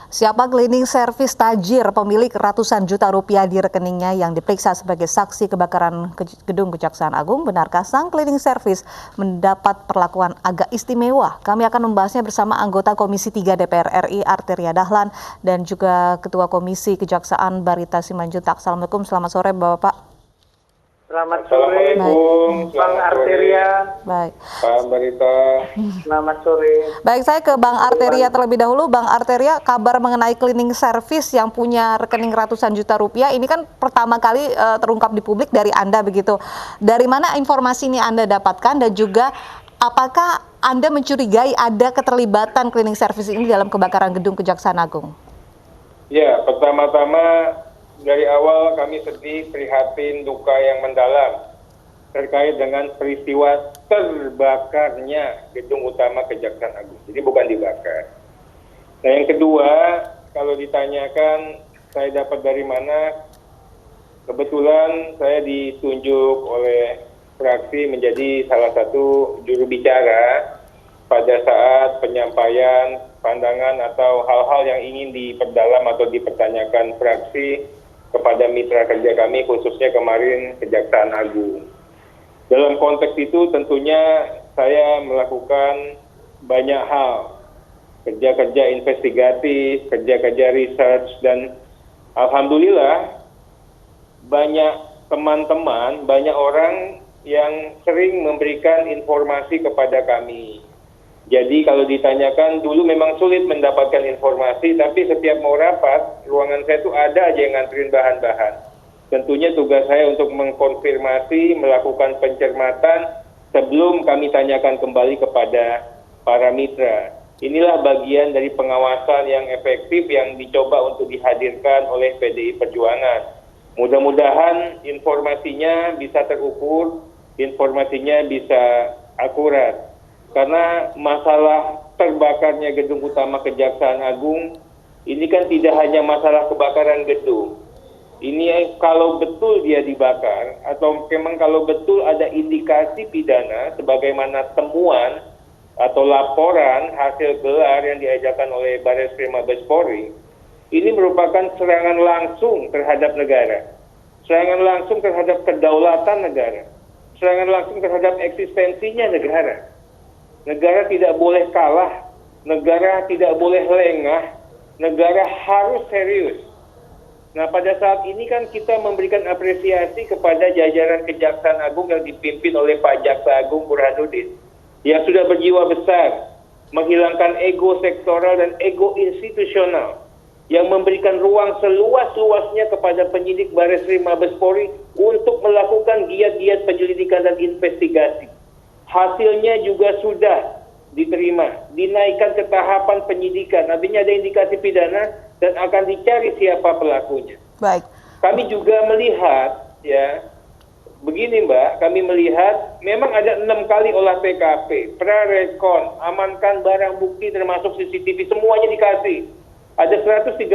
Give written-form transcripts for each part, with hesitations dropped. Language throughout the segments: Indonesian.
Siapa cleaning service tajir pemilik ratusan juta rupiah di rekeningnya yang diperiksa sebagai saksi kebakaran gedung Kejaksaan Agung? Benarkah sang cleaning service mendapat perlakuan agak istimewa? Kami akan membahasnya bersama anggota Komisi 3 DPR RI Arteria Dahlan dan juga Ketua Komisi Kejaksaan Barita Simanjuntak. Assalamualaikum, selamat sore Bapak. Selamat sore, Bang Arteria. Baik. Pak Barita. Selamat sore. Baik, saya ke Bang Arteria terlebih dahulu. Bang Arteria, kabar mengenai cleaning service yang punya rekening ratusan juta rupiah ini kan pertama kali terungkap di publik dari Anda begitu. Dari mana informasi ini Anda dapatkan dan juga apakah Anda mencurigai ada keterlibatan cleaning service ini dalam kebakaran gedung Kejaksaan Agung? Ya, pertama-tama dari awal kami sedih, prihatin, duka yang mendalam terkait dengan peristiwa terbakarnya gedung utama Kejaksaan Agung. Jadi bukan dibakar. Nah, yang kedua, kalau ditanyakan saya dapat dari mana, kebetulan saya ditunjuk oleh fraksi menjadi salah satu juru bicara pada saat penyampaian pandangan atau hal-hal yang ingin diperdalam atau dipertanyakan fraksi kepada mitra kerja kami, khususnya kemarin Kejaksaan Agung. Dalam konteks itu tentunya saya melakukan banyak hal, kerja-kerja investigatif, kerja-kerja research, dan alhamdulillah banyak teman-teman, banyak orang yang sering memberikan informasi kepada kami. Jadi kalau ditanyakan, dulu memang sulit mendapatkan informasi, tapi setiap mau rapat, ruangan saya itu ada aja yang nganterin bahan-bahan. Tentunya tugas saya untuk mengkonfirmasi, melakukan pencermatan sebelum kami tanyakan kembali kepada para mitra. Inilah bagian dari pengawasan yang efektif yang dicoba untuk dihadirkan oleh PDI Perjuangan. Mudah-mudahan informasinya bisa terukur, informasinya bisa akurat. Karena masalah terbakarnya gedung utama Kejaksaan Agung ini kan tidak hanya masalah kebakaran gedung. Ini kalau betul dia dibakar atau memang kalau betul ada indikasi pidana sebagaimana temuan atau laporan hasil gelar yang diajarkan oleh Barreskrim Mabes Polri, ini merupakan serangan langsung terhadap negara, serangan langsung terhadap kedaulatan negara, serangan langsung terhadap eksistensinya negara. Negara tidak boleh kalah, negara tidak boleh lengah, negara harus serius. Nah, pada saat ini kan kita memberikan apresiasi kepada jajaran Kejaksaan Agung yang dipimpin oleh Pak Jaksa Agung Burhanuddin, yang sudah berjiwa besar, menghilangkan ego sektoral dan ego institusional, yang memberikan ruang seluas-luasnya kepada penyidik Barreskrim Mabes Polri untuk melakukan giat-giat penyelidikan dan investigasi. Hasilnya juga sudah diterima, dinaikkan ke tahapan penyidikan. Artinya ada indikasi pidana dan akan dicari siapa pelakunya. Baik. Kami juga melihat, ya, begini Mbak, kami melihat memang ada 6 kali olah TKP, prarekon, amankan barang bukti termasuk CCTV, semuanya dikasih. Ada 131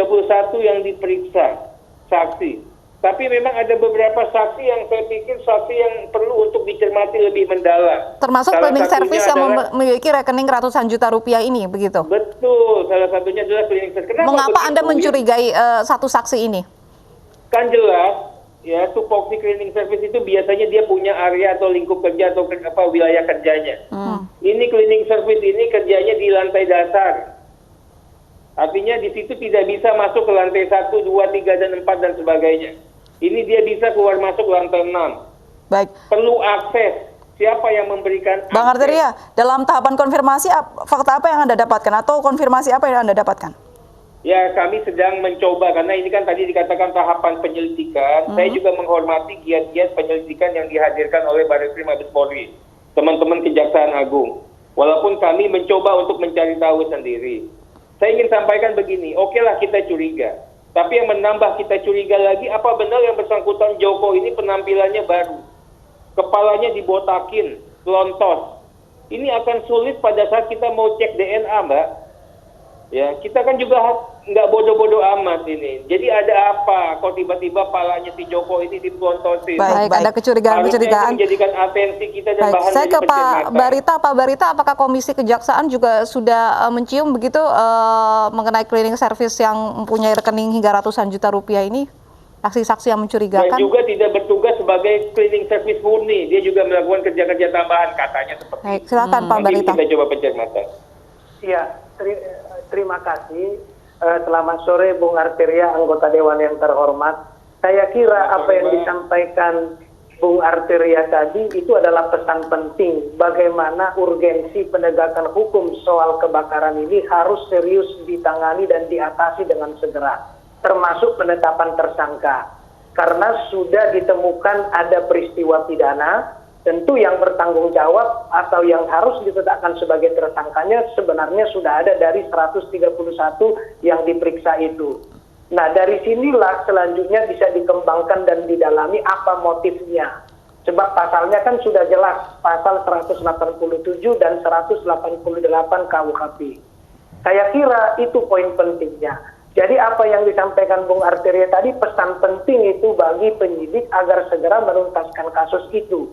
yang diperiksa saksi. Tapi memang ada beberapa saksi yang saya pikir saksi yang perlu untuk dicermati lebih mendalam. Termasuk cleaning service yang memiliki rekening ratusan juta rupiah ini, begitu? Betul, salah satunya adalah cleaning service. Kenapa Mengapa begitu? Anda mencurigai satu saksi ini? Kan jelas, ya, tupoksi cleaning service itu biasanya dia punya area atau lingkup kerja atau wilayah kerjanya. Ini cleaning service ini kerjanya di lantai dasar. Artinya di situ tidak bisa masuk ke lantai 1, 2, 3, dan 4 dan sebagainya. Ini dia bisa keluar masuk lantai 6. Baik. Perlu akses. Siapa yang memberikan akses? Bang Arteria, dalam tahapan konfirmasi, fakta apa yang Anda dapatkan atau konfirmasi apa yang Anda dapatkan? Ya, kami sedang mencoba, karena ini kan tadi dikatakan tahapan penyelidikan. Saya juga menghormati giat-giat penyelidikan yang dihadirkan oleh Barreskrim Mabes Polri, teman-teman Kejaksaan Agung. Walaupun kami mencoba untuk mencari tahu sendiri. Saya ingin sampaikan begini, okelah kita curiga. Tapi yang menambah kita curiga lagi, apa benar yang bersangkutan Joko ini penampilannya baru? Kepalanya dibotakin, lontos. Ini akan sulit pada saat kita mau cek DNA, Mbak. Ya, kita kan juga nggak bodoh-bodoh amat ini. Jadi ada apa? Kok tiba-tiba palanya si Joko ini diplontosin? Baik, ada kecurigaan-kecurigaan. Harusnya menjadikan atensi kita dan Baik, bahan saya dari ke Pak pencermatan. Barita. Pak Barita, apakah Komisi Kejaksaan juga sudah mencium begitu mengenai cleaning service yang mempunyai rekening hingga ratusan juta rupiah ini? Saksi-saksi yang Dan mencurigakan? juga tidak bertugas sebagai cleaning service murni. Dia juga melakukan kerja-kerja tambahan, katanya seperti Baik, itu. silakan Pak Nanti Barita. kita coba pencermatan. Iya, terima kasih. Selamat sore Bung Arteria, anggota Dewan yang terhormat. Saya kira apa yang disampaikan Bung Arteria tadi itu adalah pesan penting bagaimana urgensi penegakan hukum soal kebakaran ini harus serius ditangani dan diatasi dengan segera, termasuk penetapan tersangka. Karena sudah ditemukan ada peristiwa pidana, tentu yang bertanggung jawab atau yang harus ditetapkan sebagai tersangkanya sebenarnya sudah ada dari 131 yang diperiksa itu. Nah, dari sinilah selanjutnya bisa dikembangkan dan didalami apa motifnya. Sebab pasalnya kan sudah jelas, pasal 187 dan 188 KUHP. Saya kira itu poin pentingnya. Jadi apa yang disampaikan Bung Arteria tadi, pesan penting itu bagi penyidik agar segera menuntaskan kasus itu.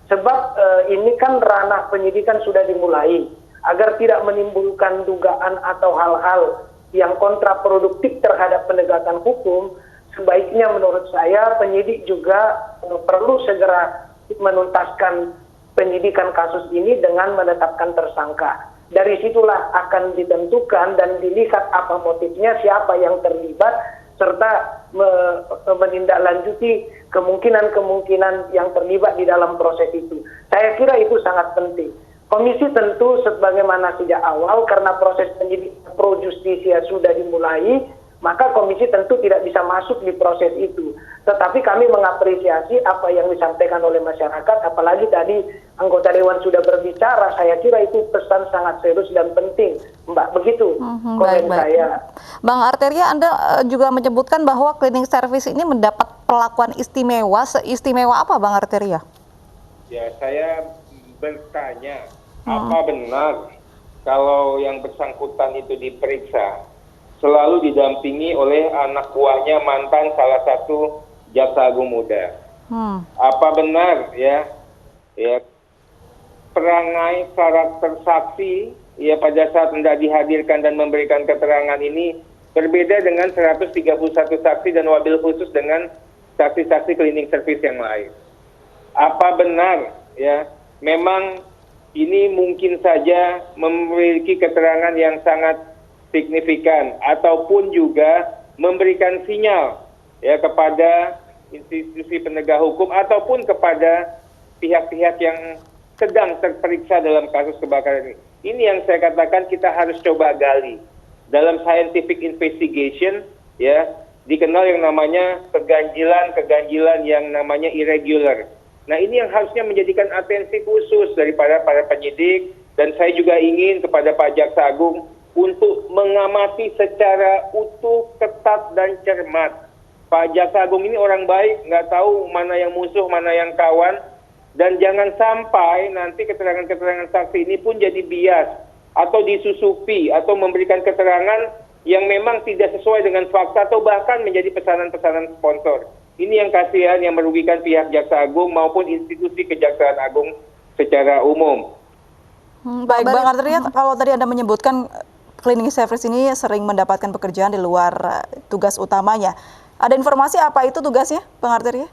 Sebab ini kan ranah penyidikan sudah dimulai, agar tidak menimbulkan dugaan atau hal-hal yang kontraproduktif terhadap penegakan hukum. Sebaiknya menurut saya penyidik juga perlu segera menuntaskan penyidikan kasus ini dengan menetapkan tersangka. Dari situlah akan ditentukan dan dilihat apa motifnya, siapa yang terlibat, serta menindaklanjuti kemungkinan-kemungkinan yang terlibat di dalam proses itu. Saya kira itu sangat penting. Komisi tentu sebagaimana sejak awal karena proses penyidikan pro justisia sudah dimulai, maka komisi tentu tidak bisa masuk di proses itu. Tetapi kami mengapresiasi apa yang disampaikan oleh masyarakat, apalagi tadi anggota Dewan sudah berbicara, saya kira itu pesan sangat serius dan penting, Mbak. Begitu komen saya. Bang Arteria, Anda juga menyebutkan bahwa cleaning service ini mendapat perlakuan istimewa. Seistimewa apa, Bang Arteria? Ya, saya bertanya, apa benar kalau yang bersangkutan itu diperiksa selalu didampingi oleh anak buahnya mantan salah satu jaksa agung muda? Apa benar ya perangai karakter saksi ya pada saat hendak dihadirkan dan memberikan keterangan ini berbeda dengan 131 saksi dan wabil khusus dengan saksi-saksi cleaning service yang lain? Apa benar ya memang ini mungkin saja memiliki keterangan yang sangat signifikan ataupun juga memberikan sinyal ya kepada institusi penegak hukum ataupun kepada pihak-pihak yang sedang terperiksa dalam kasus kebakaran ini. Ini yang saya katakan kita harus coba gali. Dalam scientific investigation ya dikenal yang namanya keganjilan yang namanya irregular. Nah, ini yang harusnya menjadikan atensi khusus daripada para penyidik, dan saya juga ingin kepada Pak Jaksa Agung untuk mengamati secara utuh, ketat, dan cermat. Pak Jaksa Agung ini orang baik, nggak tahu mana yang musuh, mana yang kawan, dan jangan sampai nanti keterangan-keterangan saksi ini pun jadi bias, atau disusupi, atau memberikan keterangan yang memang tidak sesuai dengan fakta, atau bahkan menjadi pesanan-pesanan sponsor. Ini yang kasihan, yang merugikan pihak Jaksa Agung maupun institusi Kejaksaan Agung secara umum. Baik, Bang Arteria, kalau tadi Anda menyebutkan cleaning service ini sering mendapatkan pekerjaan di luar tugas utamanya. Ada informasi apa itu tugasnya, Bang Arteria?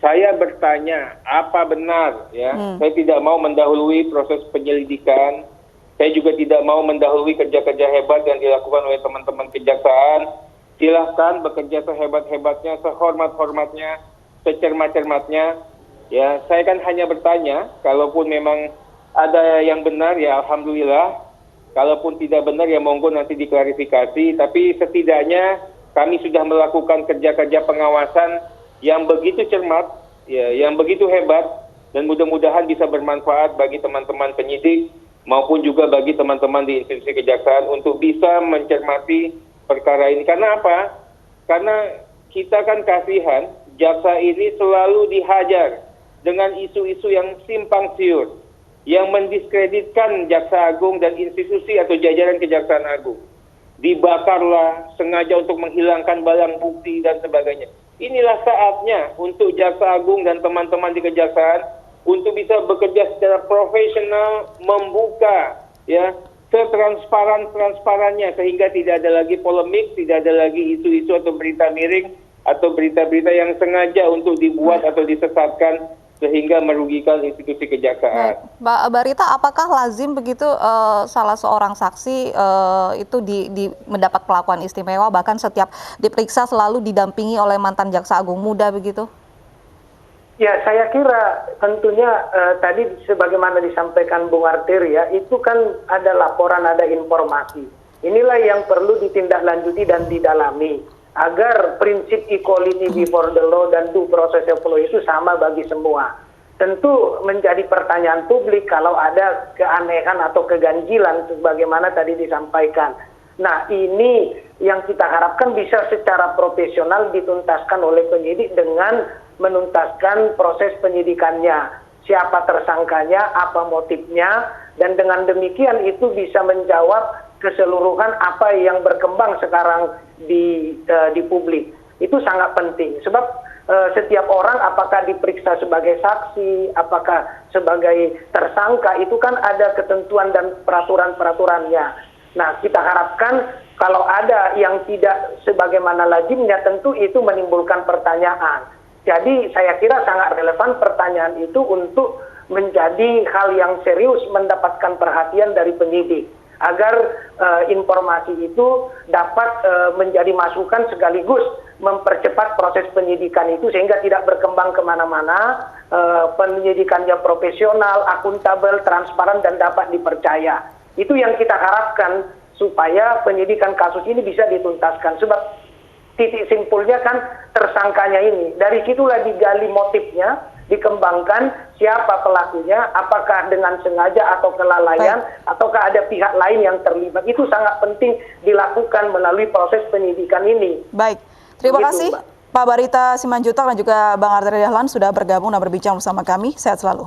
Saya bertanya, apa benar ya? Saya tidak mau mendahului proses penyelidikan. Saya juga tidak mau mendahului kerja-kerja hebat yang dilakukan oleh teman-teman kejaksaan. Silahkan bekerja sehebat-hebatnya, sehormat-hormatnya, secermat-cermatnya. Ya, saya kan hanya bertanya, kalaupun memang ada yang benar ya alhamdulillah. Kalaupun tidak benar ya monggo nanti diklarifikasi. Tapi setidaknya kami sudah melakukan kerja-kerja pengawasan yang begitu cermat, ya, yang begitu hebat, dan mudah-mudahan bisa bermanfaat bagi teman-teman penyidik maupun juga bagi teman-teman di institusi kejaksaan untuk bisa mencermati perkara ini. Karena apa? Karena kita kan kasihan, jaksa ini selalu dihajar dengan isu-isu yang simpang siur, yang mendiskreditkan Jaksa Agung dan institusi atau jajaran Kejaksaan Agung. dibakarlah, sengaja untuk menghilangkan barang bukti dan sebagainya. Inilah saatnya untuk Jaksa Agung dan teman-teman di Kejaksaan untuk bisa bekerja secara profesional, membuka ya setransparan-transparannya sehingga tidak ada lagi polemik, tidak ada lagi isu-isu atau berita miring atau berita-berita yang sengaja untuk dibuat atau disesatkan sehingga merugikan institusi kejaksaan. Mbak Barita, apakah lazim begitu salah seorang saksi itu mendapat perlakuan istimewa, bahkan setiap diperiksa selalu didampingi oleh mantan jaksa agung muda begitu? Ya, saya kira tentunya tadi sebagaimana disampaikan Bung Arteria, itu kan ada laporan, ada informasi. Inilah yang perlu ditindaklanjuti dan didalami agar prinsip equality before the law dan due process of law itu sama bagi semua. Tentu menjadi pertanyaan publik kalau ada keanehan atau keganjilan sebagaimana tadi disampaikan. Nah, ini yang kita harapkan bisa secara profesional dituntaskan oleh penyidik dengan menuntaskan proses penyidikannya. Siapa tersangkanya, apa motifnya, dan dengan demikian itu bisa menjawab keseluruhan apa yang berkembang sekarang di publik. Itu sangat penting sebab setiap orang apakah diperiksa sebagai saksi, apakah sebagai tersangka, itu kan ada ketentuan dan peraturan-peraturannya. Nah, kita harapkan kalau ada yang tidak sebagaimana lazimnya, tentu itu menimbulkan pertanyaan. Jadi saya kira sangat relevan pertanyaan itu untuk menjadi hal yang serius mendapatkan perhatian dari penyidik agar informasi itu dapat menjadi masukan sekaligus mempercepat proses penyidikan itu sehingga tidak berkembang kemana-mana, penyidikannya profesional, akuntabel, transparan, dan dapat dipercaya. Itu yang kita harapkan supaya penyidikan kasus ini bisa dituntaskan. Sebab titik simpulnya kan tersangkanya ini. Dari situlah digali motifnya, dikembangkan siapa pelakunya, apakah dengan sengaja atau kelalaian, ataukah ada pihak lain yang terlibat. Itu sangat penting dilakukan melalui proses penyidikan ini. Baik, terima kasih Pak Barita Simanjuntak dan juga Bang Arteria Dahlan sudah bergabung dan berbincang bersama kami. Sehat selalu.